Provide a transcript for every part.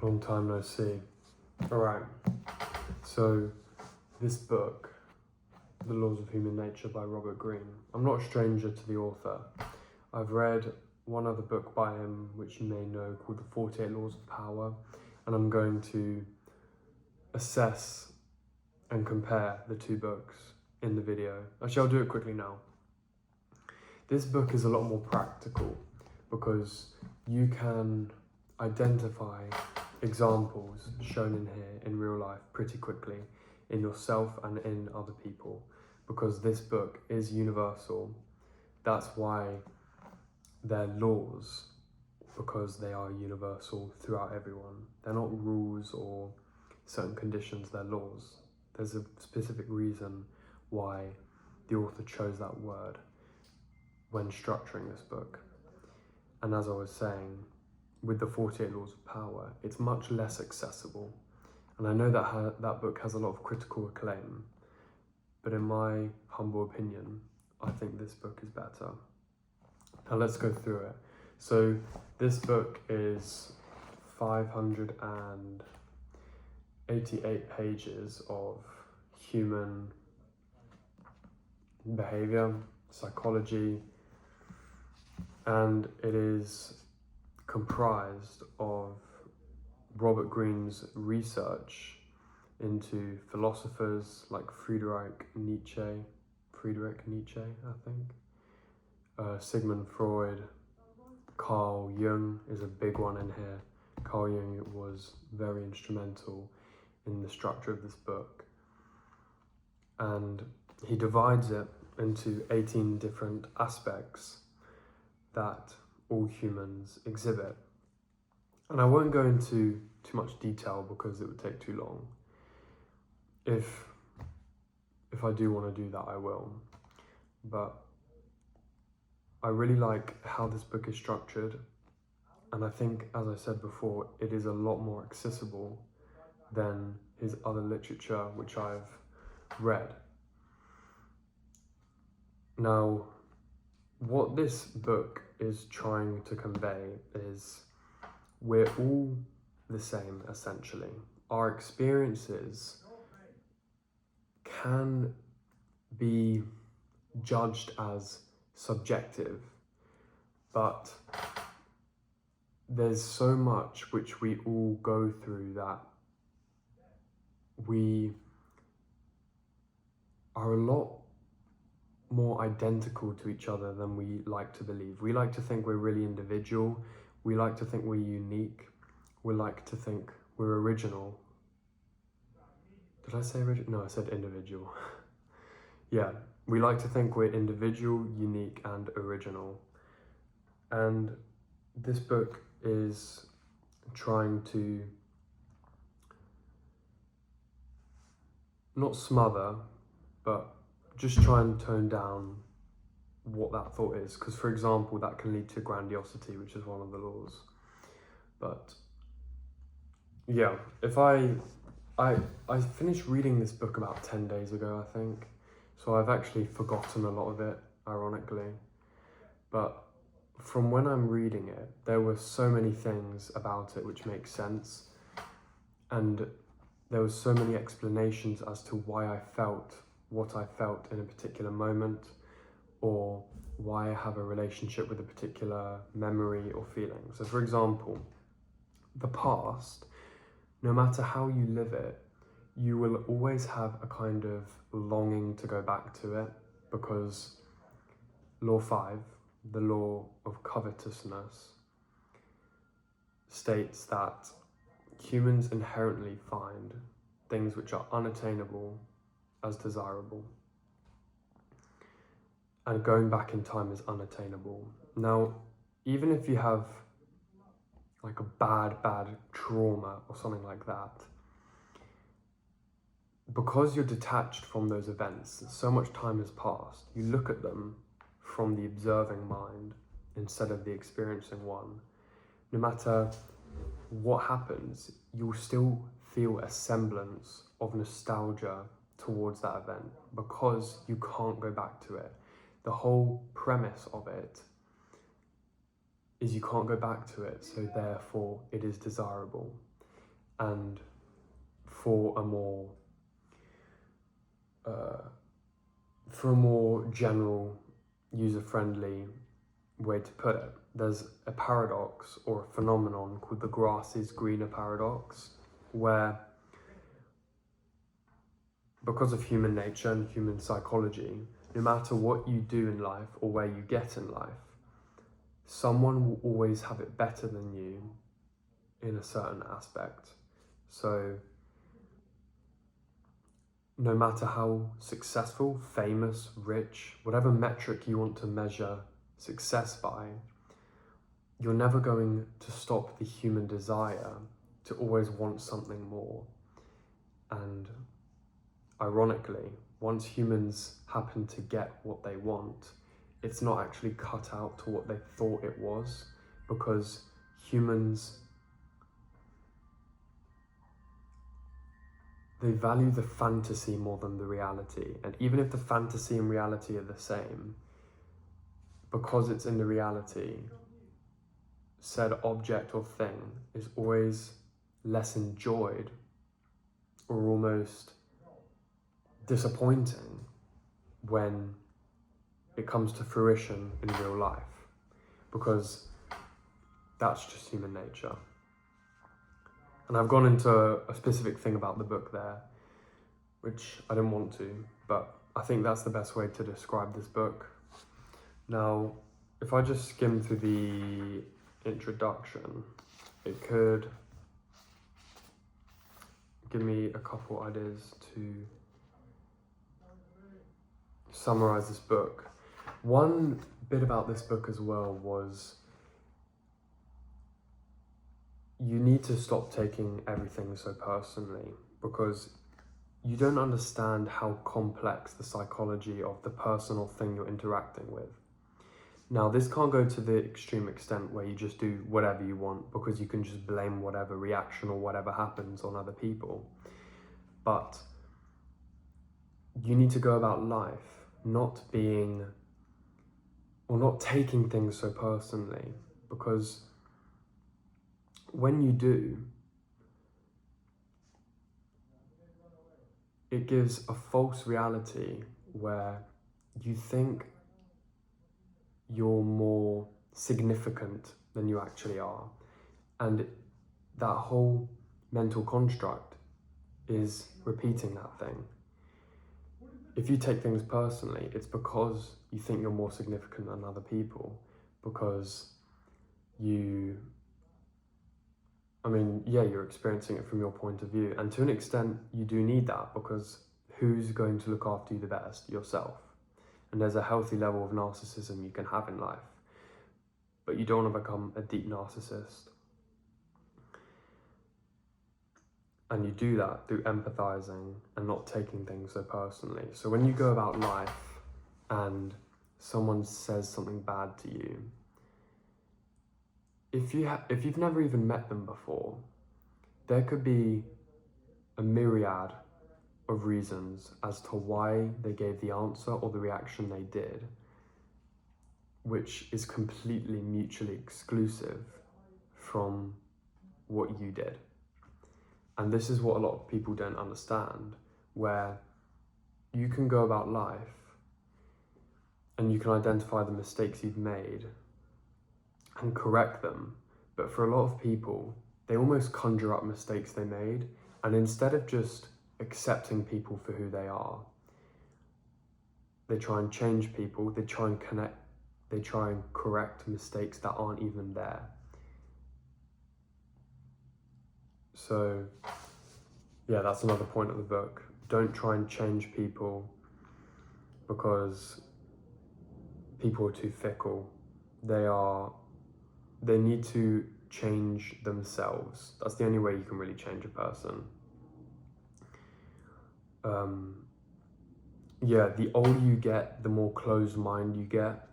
Long time no see. Alright, so this book, The Laws of Human Nature by Robert Greene. I'm not a stranger to the author. I've read one other book by him, which you may know, called The 48 Laws of Power, and I'm going to assess and compare the two books in the video. Actually, I'll do it quickly now. This book is a lot more practical because you can identify examples shown in here in real life pretty quickly in yourself and in other people, because this book is universal. That's why they're laws, because they are universal throughout everyone. They're not rules or certain conditions, they're laws. There's a specific reason why the author chose that word when structuring this book. And as I was saying, with the 48 Laws of Power, it's much less accessible. And I know that that book has a lot of critical acclaim, but in my humble opinion, I think this book is better. Now let's go through it. So this book is 588 pages of human behavior, psychology, and it is comprised of Robert Greene's research into philosophers like Friedrich Nietzsche, I think, Sigmund Freud, Carl Jung is a big one in here. Carl Jung was very instrumental in the structure of this book, and he divides it into 18 different aspects that all humans exhibit. And I won't go into too much detail because it would take too long. If I do want to do that, I will. But I really like how this book is structured, and I think, as I said before, it is a lot more accessible than his other literature which I've read. Now, what this book is trying to convey is we're all the same, essentially. Our experiences can be judged as subjective, but there's so much which we all go through that we are a lot more identical to each other than we like to believe. We like to think we're really individual. We like to think we're unique. We like to think we're original. Did I say original? No, I said individual. Yeah, we like to think we're individual, unique, and original. And this book is trying to not smother, but just try and tone down what that thought is, because for example that can lead to grandiosity, which is one of the laws. But yeah, if I finished reading this book about 10 days ago, I think, so I've actually forgotten a lot of it, ironically. But from when I'm reading it, there were so many things about it which make sense, and there were so many explanations as to why I felt what I felt in a particular moment, or why I have a relationship with a particular memory or feeling. So for example, the past, no matter how you live it, you will always have a kind of longing to go back to it, because Law 5, the law of covetousness, states that humans inherently find things which are unattainable as desirable, and going back in time is unattainable. Now, even if you have like a bad trauma or something like that, because you're detached from those events, so much time has passed, you look at them from the observing mind instead of the experiencing one. No matter what happens, you'll still feel a semblance of nostalgia towards that event because you can't go back to it. The whole premise of it is you can't go back to it, so therefore it is desirable. And for a more general, user-friendly way to put it, there's a paradox or a phenomenon called the grass is greener paradox, where because of human nature and human psychology, no matter what you do in life or where you get in life, someone will always have it better than you in a certain aspect. So no matter how successful, famous, rich, whatever metric you want to measure success by, you're never going to stop the human desire to always want something more. And ironically, once humans happen to get what they want, it's not actually cut out to what they thought it was, because humans, they value the fantasy more than the reality. And even if the fantasy and reality are the same, because it's in the reality, said object or thing is always less enjoyed or almost disappointing when it comes to fruition in real life, because that's just human nature. And I've gone into a specific thing about the book there, which I didn't want to, but I think that's the best way to describe this book. Now, if I just skim through the introduction, it could give me a couple ideas to summarize this book. One bit about this book as well was you need to stop taking everything so personally, because you don't understand how complex the psychology of the personal thing you're interacting with. Now, this can't go to the extreme extent where you just do whatever you want because you can just blame whatever reaction or whatever happens on other people. But you need to go about life not being or not taking things so personally, because when you do, it gives a false reality where you think you're more significant than you actually are. And that whole mental construct is repeating that thing. If you take things personally, it's because you think you're more significant than other people, because you're experiencing it from your point of view. And to an extent, you do need that, because who's going to look after you the best? Yourself. And there's a healthy level of narcissism you can have in life, but you don't want to become a deep narcissist. And you do that through empathizing and not taking things so personally. So when you go about life and someone says something bad to you, if you've never even met them before, there could be a myriad of reasons as to why they gave the answer or the reaction they did, which is completely mutually exclusive from what you did. And this is what a lot of people don't understand, where you can go about life and you can identify the mistakes you've made and correct them. But for a lot of people, they almost conjure up mistakes they made, and instead of just accepting people for who they are, they try and change people, they try and correct mistakes that aren't even there. So yeah, that's another point of the book. Don't try and change people, because people are too fickle. They need to change themselves. That's the only way you can really change a person. The older you get, the more closed mind you get.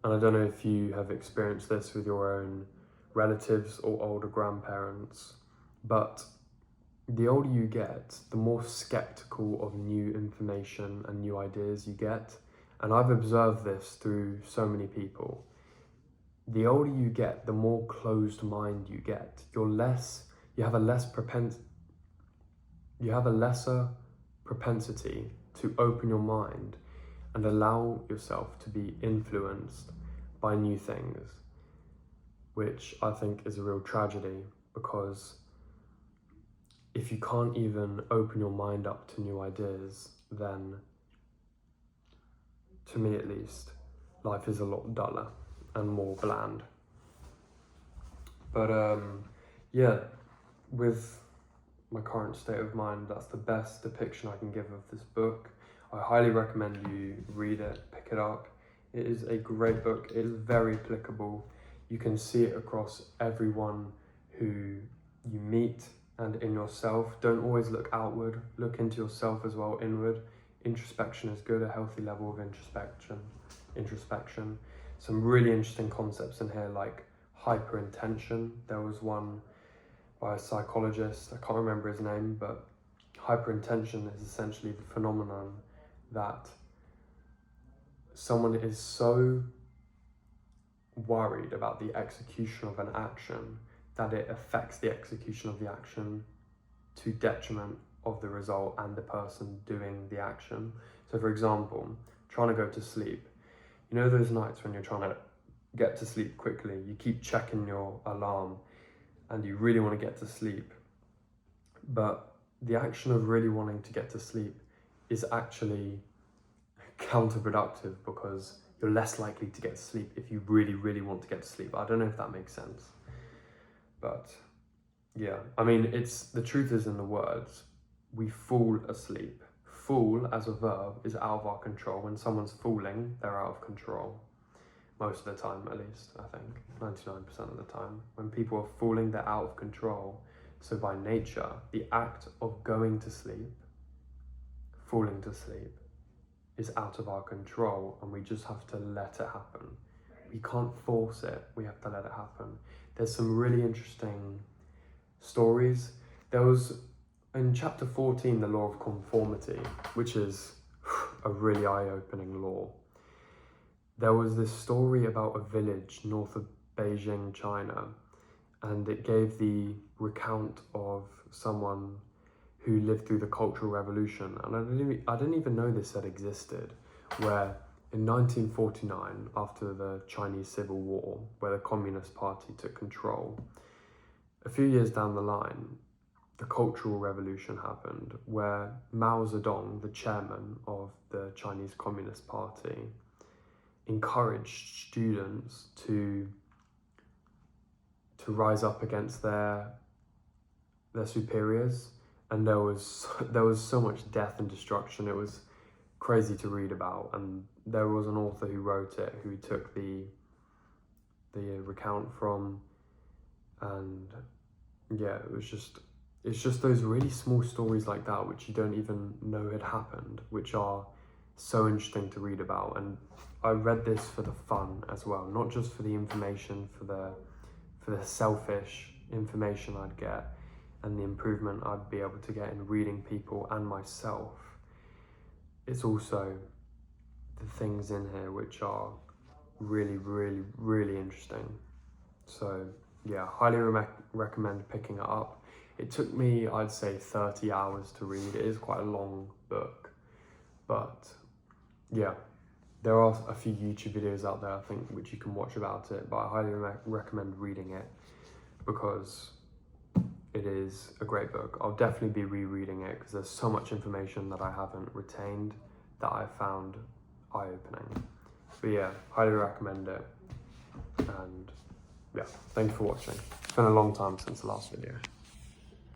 And I don't know if you have experienced this with your own relatives or older grandparents, but the older you get, the more skeptical of new information and new ideas you get. And I've observed this through so many people. the older you get, the more closed mind you get. You have a lesser propensity to open your mind and allow yourself to be influenced by new things, which I think is a real tragedy, because if you can't even open your mind up to new ideas, then, to me at least, life is a lot duller and more bland. But yeah, with my current state of mind, that's the best depiction I can give of this book. I highly recommend you read it, pick it up. It is a great book. It is very applicable. You can see it across everyone who you meet and in yourself. Don't always look outward, look into yourself as well, inward. Introspection is good, a healthy level of introspection. Some really interesting concepts in here, like hyperintention. There was one by a psychologist, I can't remember his name, but hyperintention is essentially the phenomenon that someone is so worried about the execution of an action that it affects the execution of the action to detriment of the result and the person doing the action. So for example, trying to go to sleep. You know those nights when you're trying to get to sleep quickly, you keep checking your alarm and you really want to get to sleep, but the action of really wanting to get to sleep is actually counterproductive, because you're less likely to get to sleep if you really, really want to get to sleep. I don't know if that makes sense, but yeah, I mean, the truth is in the words. We fall asleep. Fool as a verb is out of our control. When someone's fooling, they're out of control. Most of the time, at least, I think. 99% of the time. When people are fooling, they're out of control. So by nature, the act of going to sleep, falling to sleep, is out of our control, and we just have to let it happen. We can't force it, we have to let it happen. There's some really interesting stories. There was, in chapter 14, the law of conformity, which is a really eye-opening law. There was this story about a village north of Beijing, China, and it gave the recount of someone who lived through the Cultural Revolution. And I didn't even know this had existed, where in 1949, after the Chinese Civil War, where the Communist Party took control, a few years down the line, the Cultural Revolution happened, where Mao Zedong, the chairman of the Chinese Communist Party, encouraged students to rise up against their superiors, and there was so much death and destruction. It was crazy to read about, and there was an author who wrote it who took the recount from, and yeah, it's just those really small stories like that which you don't even know had happened, which are so interesting to read about. And I read this for the fun as well, not just for the information, for the selfish information I'd get and the improvement I'd be able to get in reading people and myself. It's also the things in here which are really, really, really interesting. So yeah, highly recommend picking it up. It took me, I'd say, 30 hours to read. It is quite a long book, but yeah, there are a few YouTube videos out there, I think, which you can watch about it, but I highly recommend reading it because it is a great book. I'll definitely be rereading it because there's so much information that I haven't retained that I found eye-opening. But yeah, highly recommend it. And yeah, thank you for watching. It's been a long time since the last video.